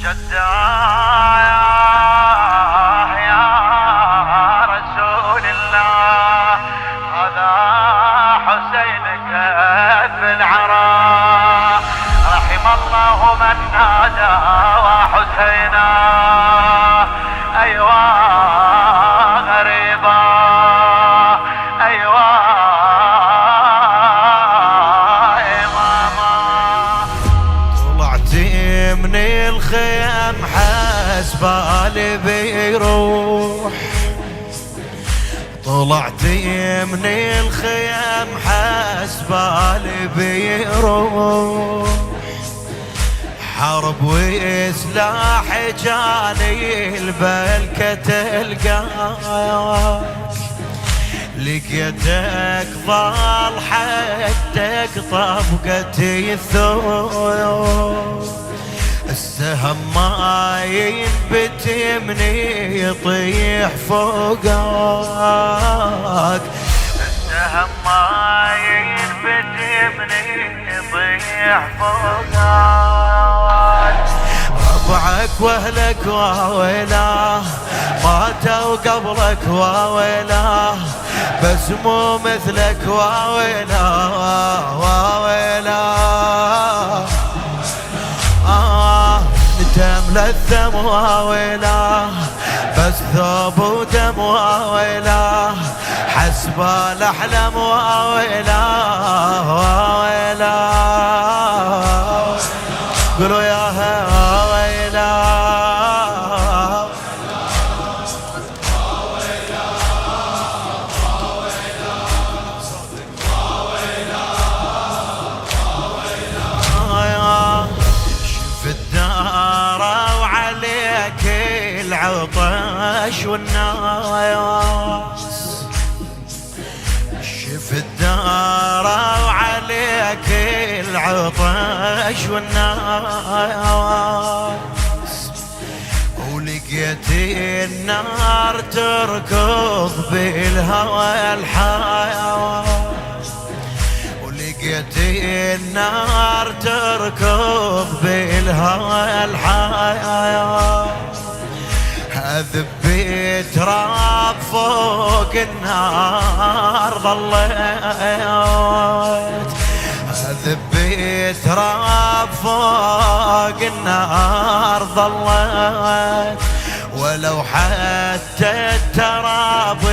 جداه يا رسول الله، هذا حسينك في العراء. رحم الله من نادى وحسينا، أيوا غريبا أيوا إماما. طلعت من الخيم حسبالي بيروح، طلعت من الخيم حسبالي بيروح، حرب وسلاح جاني البلكة تلقاك، لقيتك ضال حدك طبقتي الثوب، السهم ما ينبتمني يطيح فوقك، السهم ما ينبتمني يطيح فوقك. ربعك واهلك واويلاه ماتوا قبلك واويلاه، بس مو مثلك واويلاه واويلاه. نتم للثم واويلاه، بس ثوب ودم واويلاه، حسب الاحلام واويلاه واويلاه. قولوا يا واويلاه. شف الدار وعليك العطش والناس، شف الدار وعليك العطش والناس، ولقيت النار تركض بالهوى الحيوان، ولقيت النار تركض بالهوى الحيوان، أذبيت تراب فوق النار ظليت، أذبيت تراب فوق النار ظليت، ولو حتى التراب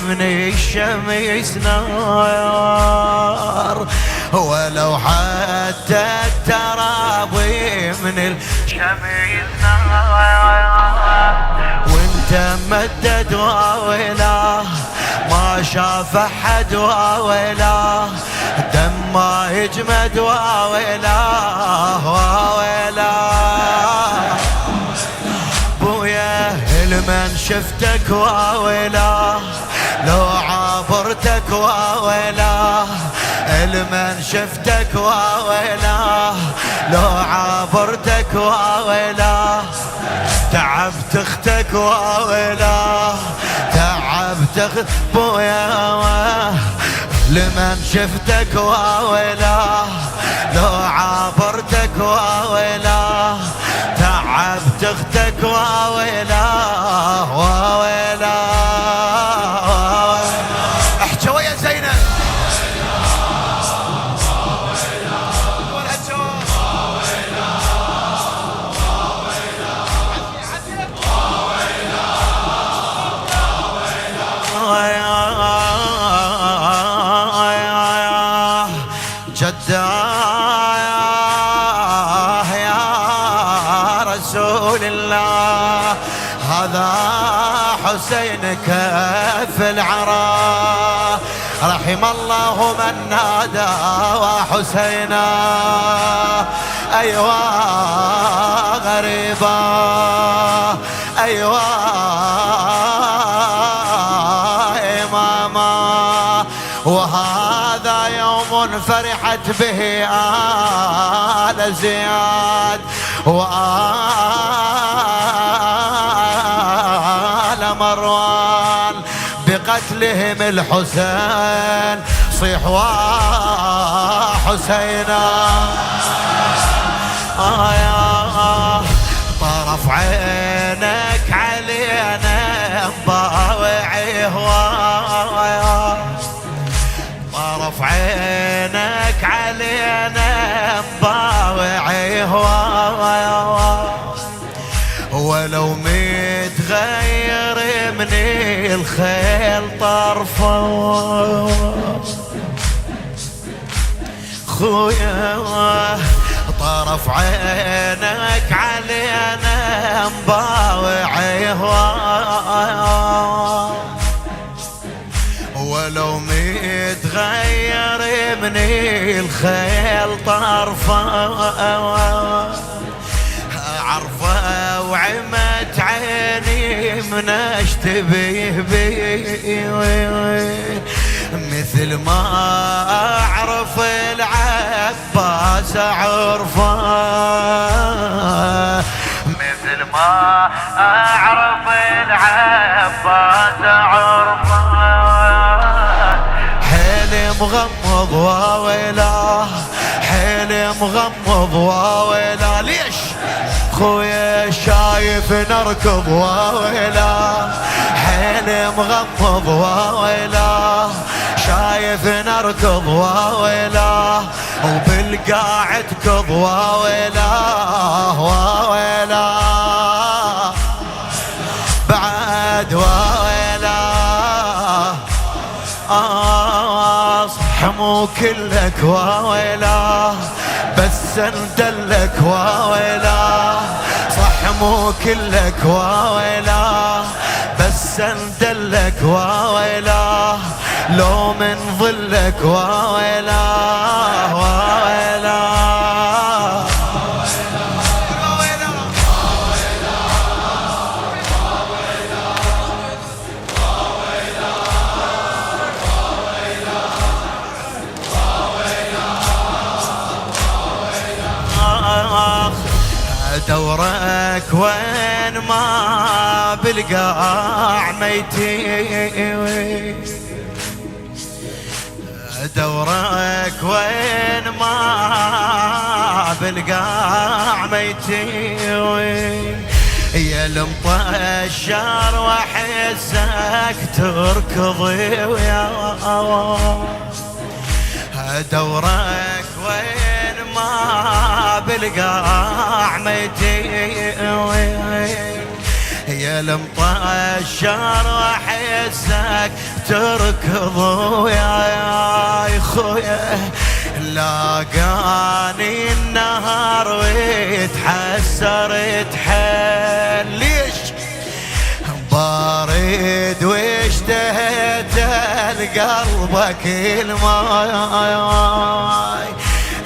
من الشمس نار، ولو حتى التراب من الشمس نار. وانت مدد واويلاه ما شاف احد واويلاه، دم ما يجمد واويلاه واويلاه. بويا لمن شفتك واويلاه، لو عابرتك واويلاه، لمن شفتك واويلاه، لو عابرتك واويلاه، تعبت اختك واويلاه، تعبت اخت بويا. لمن شفتك واويلاه، لو عابرتك واويلاه، تعبت اختك واويلاه واويلاه. احكي ويا زينب. جداه يا رسول الله، هذا حسينك في العراء. رحم الله من نادى وحسينا، أيوا غريبا أيوا إماما. وهذا يوم فرحت به آل زياد وآل مروان، بقتلهم الحسين صيح وحسينا. ولو متغير من الخيل طرفه خويا طرف عينك علينا مباوع هواه ولو متغير من الخيل طرفه عرفه وعمت عيني من اشتبيه بيه مثل ما اعرف العباس عرفه مثل ما اعرف العباس عرفه حيل مغمض واويلا حيل مغمض واويلا ليش خويا شايف نركض واويلا حيل مغمض واويلا شايف نركض واويلا وبالقاع تكض واويلا واويلا بعد واويلا صح مو كلك واويلا بس ندلك واويلا صح مو كلك واويلا بس ندلك واويلا لو من ظلك واويلا واويلا دورك وين ما بالقاع ميتي دورك وين ما بالقاع ميتي يا المطشر واحسك تركضي ويا دورك وين ما بالقاع ميتي يا المطشر واحسك تركض يا خويا لاقاني النهار ويتحسر تحل ليش بارد واشتهيت لقلبك الماي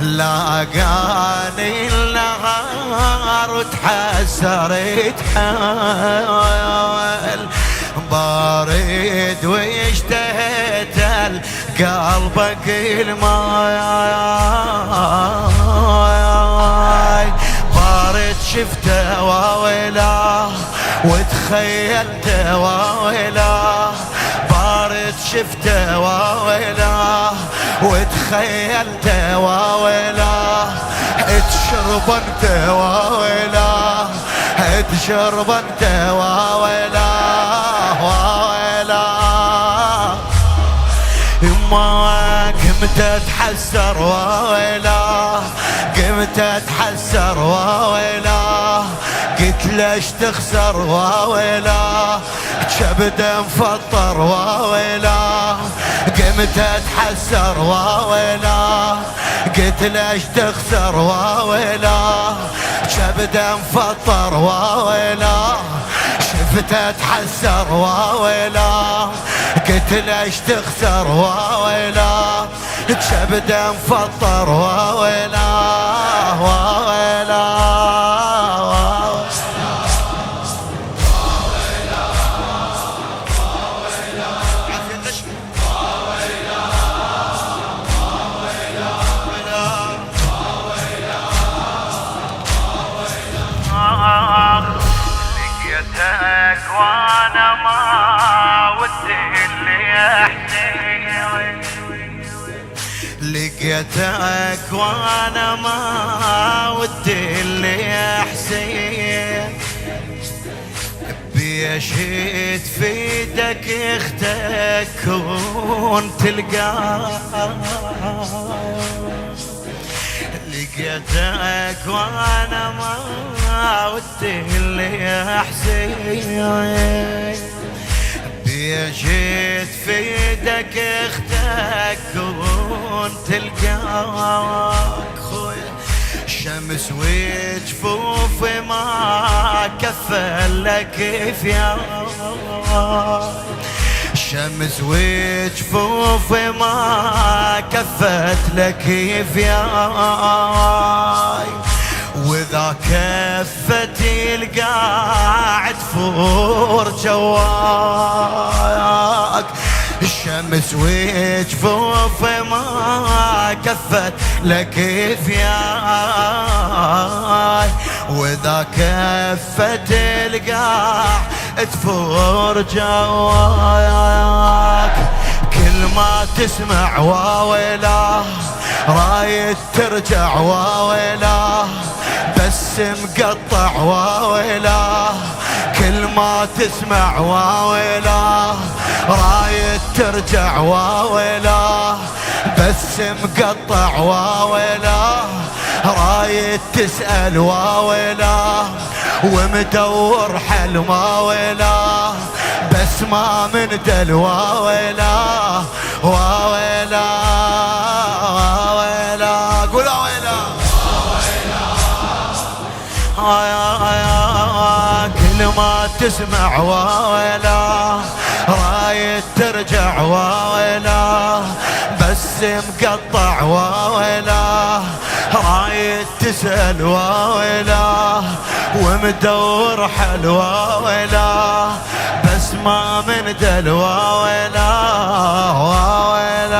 لاقاني النهار وتحسرت حال بارد واشتهيت قلبك الماي بارد شفته واويلا وتخيلت واويلا بارد شفته واويلا وتخيلت واويلا تشرب انت واويلا تشرب انت واويلا واويلا يما قمت اتحسر واويلا قمت اتحسر واويلا قلت ليش تخسر واويلا كبده مفطر واويلا قمت اتحسر واويلا قلت ليش تخسر واويلا كبده مفطر واويلا شفت اتحسر واويلا قلت ليش تخسر واويلا كبده مفطر واويلا واويلا لقيتك وانا ما ودي اللي احكي لقيتك وانا ما ودي اللي احسن بيشهد في ايدك اختك كون تلقاه لقيتك وانا ما والدلي يا حسين بيجيت في ايدك اختك وانت تلقاك خويا شمس وجفوف ما كفل لك فياك شمس وجفوف ما كفت لك فياي واذا كفت القاعد فور جواك الشمس وجفوف ما كفت لك فياي واذا كفت القاع تفور جواك كل ما تسمع واويلاه رايد ترجع واويلاه بس مقطع واويلاه كل ما تسمع واويلاه رايد ترجع واويلاه بس مقطع واويلاه رايد تسأل واويلاه ومدور حل واويلاه بس ما من دل واويلاه واويلاه واويلاه قول واويلاه كل ما تسمع واويلاه رايد ترجع واويلاه بس مقطع واويلاه رايد تسأل واويلاه ومدور حل واويلاه بس ما من دل واويلاه واويلاه